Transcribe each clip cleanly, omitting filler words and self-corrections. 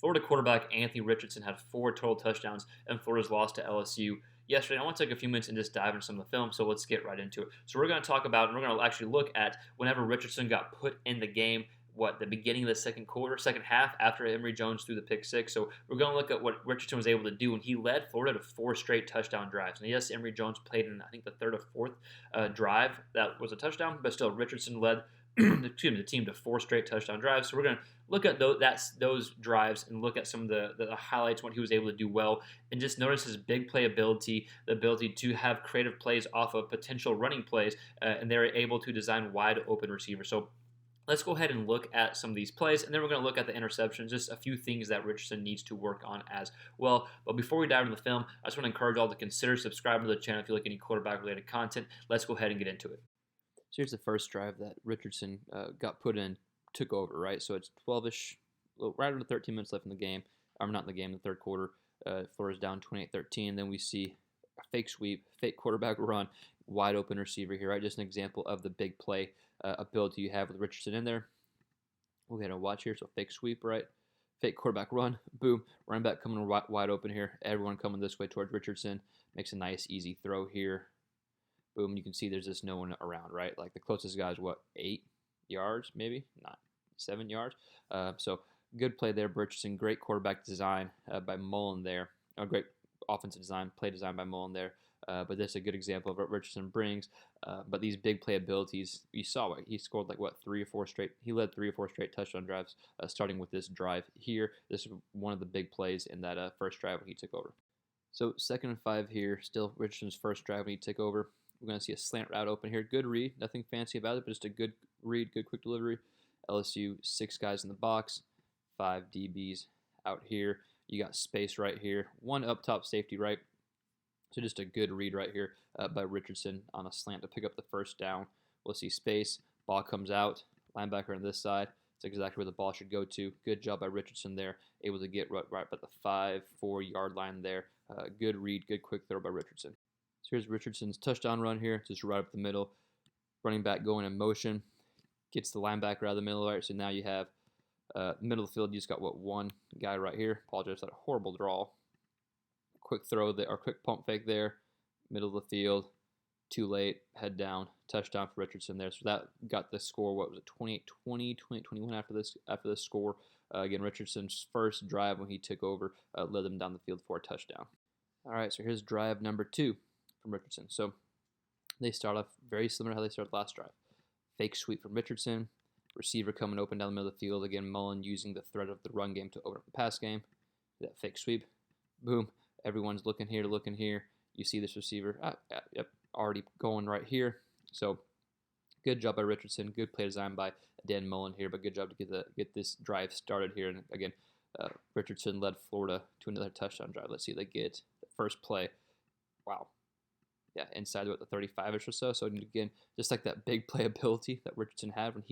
Florida quarterback Anthony Richardson had 4 total touchdowns in Florida's loss to LSU yesterday. I want to take a few minutes and just dive into some of the film, so let's get right into it. So we're going to talk about, and we're going to actually look at whenever Richardson got put in the game, the beginning of the second half after Emory Jones threw the pick six. So we're going to look at what Richardson was able to do, and he led Florida to 4 straight touchdown drives. And yes, Emory Jones played in, I think, the third or fourth drive that was a touchdown, but still Richardson led the team to 4 straight touchdown drives. So we're going to look at those drives and look at some of the highlights, what he was able to do well, and just notice his big play ability, the ability to have creative plays off of potential running plays, and they're able to design wide open receivers. So let's go ahead and look at some of these plays, and then we're going to look at the interceptions, just a few things that Richardson needs to work on as well. But before we dive into the film, I just want to encourage all to consider subscribing to the channel if you like any quarterback-related content. Let's go ahead and get into it. So here's the first drive that Richardson got put in, took over, right? So it's 12-ish, right under 13 minutes left in the game. I'm not in the game, the third quarter. Florida's down 28-13. Then we see a fake sweep, fake quarterback run, wide open receiver here, right? Just an example of the big play ability you have with Richardson in there. We're going to watch here. So fake sweep, right? Fake quarterback run, boom. Running back coming wide open here. Everyone coming this way towards Richardson. Makes a nice, easy throw here. Boom, you can see there's just no one around, right? Like the closest guy is what, 8 yards, maybe? Not 7 yards. So good play there, Richardson. Great quarterback design by Mullen there. Great offensive design, play design by Mullen there. But this is a good example of what Richardson brings. But these big play abilities, you saw he scored like what, 3 or 4 straight. He led 3 or 4 straight touchdown drives, starting with this drive here. This is one of the big plays in that first drive when he took over. So 2nd and 5 here, still Richardson's first drive when he took over. We're going to see a slant route open here. Good read. Nothing fancy about it, but just a good read, good quick delivery. LSU, 6 guys in the box, 5 DBs out here. You got space right here. 1 up top safety, right? So just a good read right here by Richardson on a slant to pick up the first down. We'll see space. Ball comes out. Linebacker on this side. It's exactly where the ball should go to. Good job by Richardson there. Able to get right at the 5-4 yard line there. Good read, good quick throw by Richardson. So here's Richardson's touchdown run here, just right up the middle. Running back going in motion, gets the linebacker out of the middle, right? So now you have middle of the field, you just got one guy right here. Apologize for that horrible draw. Quick throw there, or quick pump fake there. Middle of the field, too late, head down, touchdown for Richardson there. So that got the score, what was it, 28-20, 28-21 after this score. Again, Richardson's first drive when he took over led them down the field for a touchdown. All right, so here's drive number 2. From Richardson. So they start off very similar to how they started last drive. Fake sweep from Richardson. Receiver coming open down the middle of the field. Again, Mullen using the threat of the run game to open up the pass game. That fake sweep. Boom. Everyone's looking here, looking here. You see this receiver. Yep, already going right here. So good job by Richardson. Good play design by Dan Mullen here, but good job to get this drive started here. And again, Richardson led Florida to another touchdown drive. Let's see, they get the first play. Wow. Yeah, inside about the 35-ish or so. So again, just like that big play ability that Richardson had when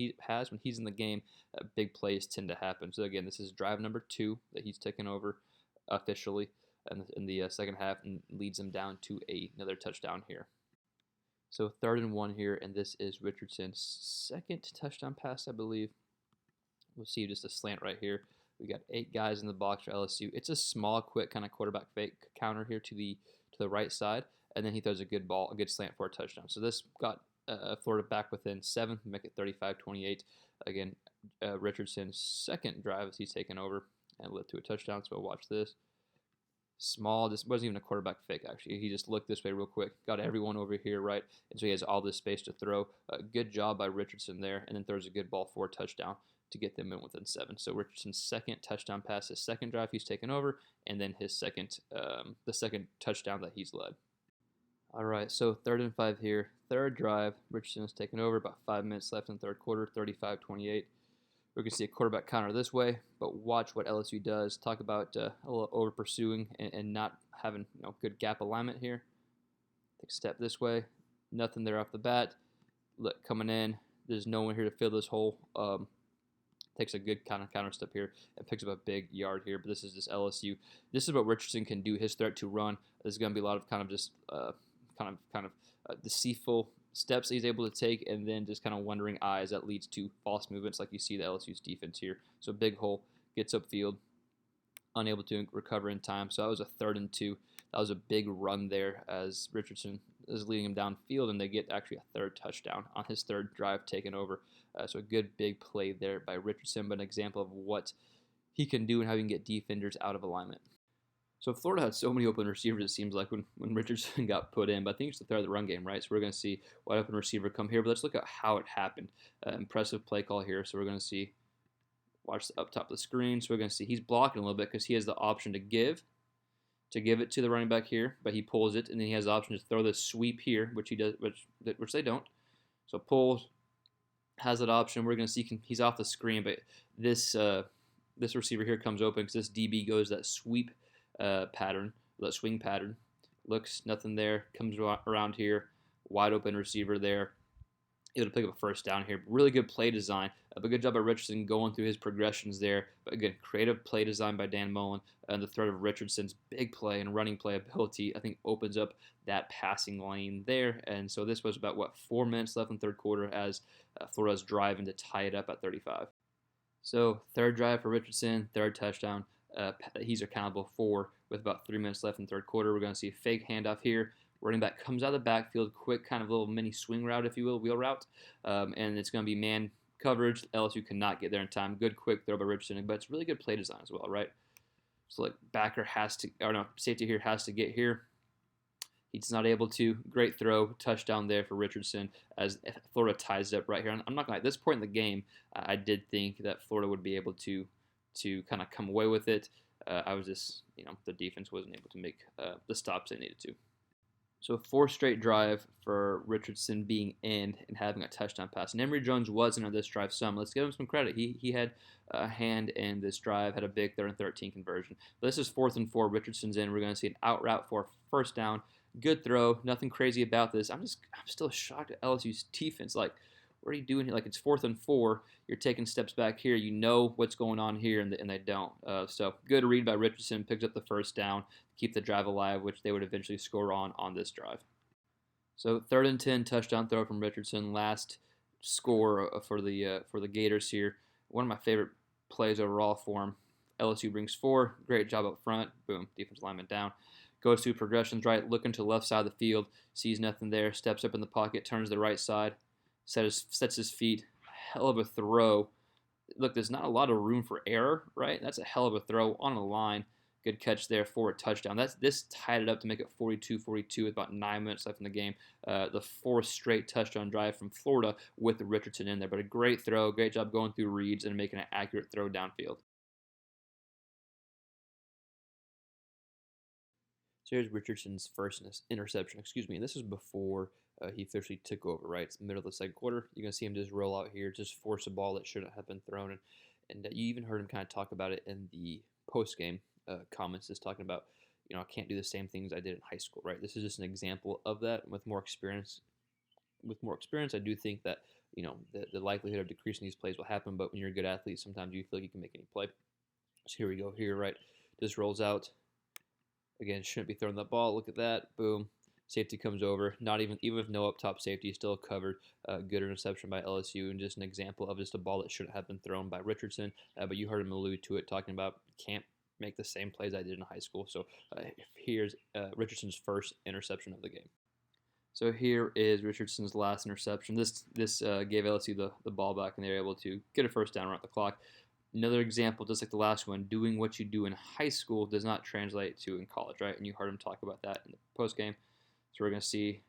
he's in the game, big plays tend to happen. So again, this is drive number 2 that he's taken over officially in the second half and leads them down to another touchdown here. So 3rd and 1 here, and this is Richardson's 2nd touchdown pass, I believe. We'll see just a slant right here. We got 8 guys in the box for LSU. It's a small, quick kind of quarterback fake counter here to the right side. And then he throws a good slant for a touchdown. So this got Florida back within 7, make it 35-28. Again, Richardson's 2nd drive as he's taken over and led to a touchdown. So we'll watch this. Small, this wasn't even a quarterback fake, actually. He just looked this way real quick. Got everyone over here, right? And so he has all this space to throw. Good job by Richardson there. And then throws a good ball for a touchdown to get them in within 7. So Richardson's 2nd touchdown pass, his 2nd drive he's taken over, and then his the 2nd touchdown that he's led. All right, so 3rd and 5 here. 3rd drive, Richardson is taken over. About 5 minutes left in the 3rd quarter, 35-28. We're going to see a quarterback counter this way, but watch what LSU does. Talk about a little over pursuing and not having good gap alignment here. Take a step this way. Nothing there off the bat. Look, coming in. There's no one here to fill this hole. Takes a good counter step here and picks up a big yard here. But this is just LSU. This is what Richardson can do. His threat to run. There's going to be a lot of kind of deceitful steps that he's able to take, and then just kind of wandering eyes that leads to false movements like you see the LSU's defense here. So big hole, gets upfield, unable to recover in time. So that was a 3rd and 2. That was a big run there as Richardson is leading him downfield, and they get actually a 3rd touchdown on his 3rd drive taken over. So a good big play there by Richardson, but an example of what he can do and how he can get defenders out of alignment. So Florida had so many open receivers, it seems like, when Richardson got put in. But I think it's the threat of the run game, right? So we're going to see wide open receiver come here. But let's look at how it happened. Impressive play call here. So we're going to see, watch up top of the screen. So we're going to see he's blocking a little bit because he has the option to give it to the running back here. But he pulls it, and then he has the option to throw the sweep here, which he does, which they don't. So pulls, has that option. We're going to see he's off the screen, but this receiver here comes open because this DB goes that sweep pattern, that swing pattern. Looks, nothing there. Comes around here, wide open receiver there. Able to pick up a 1st down here. Really good play design. A good job by Richardson going through his progressions there. But again, creative play design by Dan Mullen. And the threat of Richardson's big play and running play ability, I think, opens up that passing lane there. And so this was about, 4 minutes left in the 3rd quarter as Florida's driving to tie it up at 35. So 3rd drive for Richardson, 3rd touchdown. He's accountable for with about 3 minutes left in the 3rd quarter. We're going to see a fake handoff here. Running back comes out of the backfield, quick kind of little mini swing route, if you will, wheel route. And it's going to be man coverage. LSU cannot get there in time. Good quick throw by Richardson, but it's really good play design as well, right? So like safety here has to get here. He's not able to. Great throw, touchdown there for Richardson as Florida ties it up right here. I'm not going to lie, at this point in the game, I did think that Florida would be able to kind of come away with it. I was just, the defense wasn't able to make the stops they needed to. So 4th straight drive for Richardson being in and having a touchdown pass. And Emory Jones wasn't on this drive some. Let's give him some credit. He had a hand in this drive, had a big 3rd and 13 conversion. But this is 4th and 4. Richardson's in. We're going to see an out route for 1st down. Good throw. Nothing crazy about this. I'm still shocked at LSU's defense. Like, what are you doing here? Like, it's 4th and 4. You're taking steps back here. You know what's going on here, and they don't. So good read by Richardson. Picks up the 1st down, keep the drive alive, which they would eventually score on this drive. So 3rd and 10, touchdown throw from Richardson. Last score for the Gators here. One of my favorite plays overall for him. LSU brings 4. Great job up front. Boom, defense lineman down. Goes through progressions right, looking to the left side of the field. Sees nothing there. Steps up in the pocket, turns to the right side. Sets his feet. Hell of a throw. Look, there's not a lot of room for error, right? That's a hell of a throw on the line. Good catch there for a touchdown. This tied it up to make it 42-42 with about 9 minutes left in the game. The 4th straight touchdown drive from Florida with Richardson in there. But a great throw. Great job going through reads and making an accurate throw downfield. So here's Richardson's first interception. And this is before he officially took over, right? It's the middle of the 2nd quarter. You're going to see him just roll out here, just force a ball that shouldn't have been thrown. And you even heard him kind of talk about it in the post-game comments, just talking about, I can't do the same things I did in high school, right? This is just an example of that. With more experience, I do think that, the likelihood of decreasing these plays will happen. But when you're a good athlete, sometimes you feel like you can make any play. So here we go. Here, right? Just rolls out. Again, shouldn't be throwing that ball. Look at that. Boom. Safety comes over. Not even with no up top safety, still covered. Good interception by LSU, and just an example of just a ball that shouldn't have been thrown by Richardson. But you heard him allude to it, talking about can't make the same plays I did in high school. So here's Richardson's first interception of the game. So here is Richardson's last interception. This gave LSU the ball back, and they were able to get a 1st down around the clock. Another example, just like the last one, doing what you do in high school does not translate to in college, right? And you heard him talk about that in the postgame. So we're going to see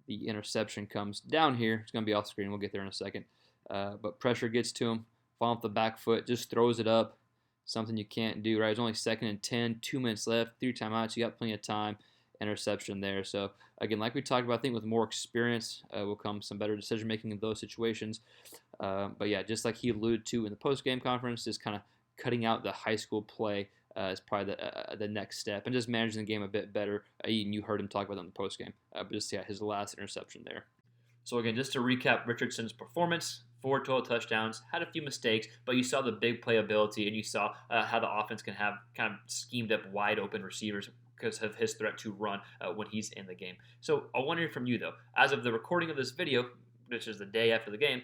the interception comes down here. It's going to be off screen. We'll get there in a second. But pressure gets to him. Fall off the back foot. Just throws it up. Something you can't do, right? It's only 2nd and 10. 2 minutes left. 3 timeouts. You got plenty of time. Interception there. So, again, like we talked about, I think with more experience will come some better decision-making in those situations. But, yeah, just like he alluded to in the post-game conference, just kind of cutting out the high school play is probably the next step, and just managing the game a bit better. You heard him talk about that in the postgame. But just, his last interception there. So, again, just to recap Richardson's performance, 4 total touchdowns, had a few mistakes, but you saw the big playability, and you saw how the offense can have kind of schemed up wide open receivers because of his threat to run when he's in the game. So I want to hear from you, though. As of the recording of this video, which is the day after the game,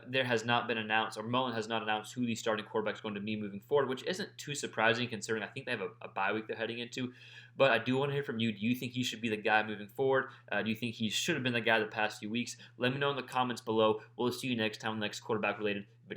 there has not been announced, or Mullen has not announced who the starting quarterback is going to be moving forward, which isn't too surprising considering I think they have a bye week they're heading into. But I do want to hear from you. Do you think he should be the guy moving forward? Do you think he should have been the guy the past few weeks? Let me know in the comments below. We'll see you next time on the next quarterback related video.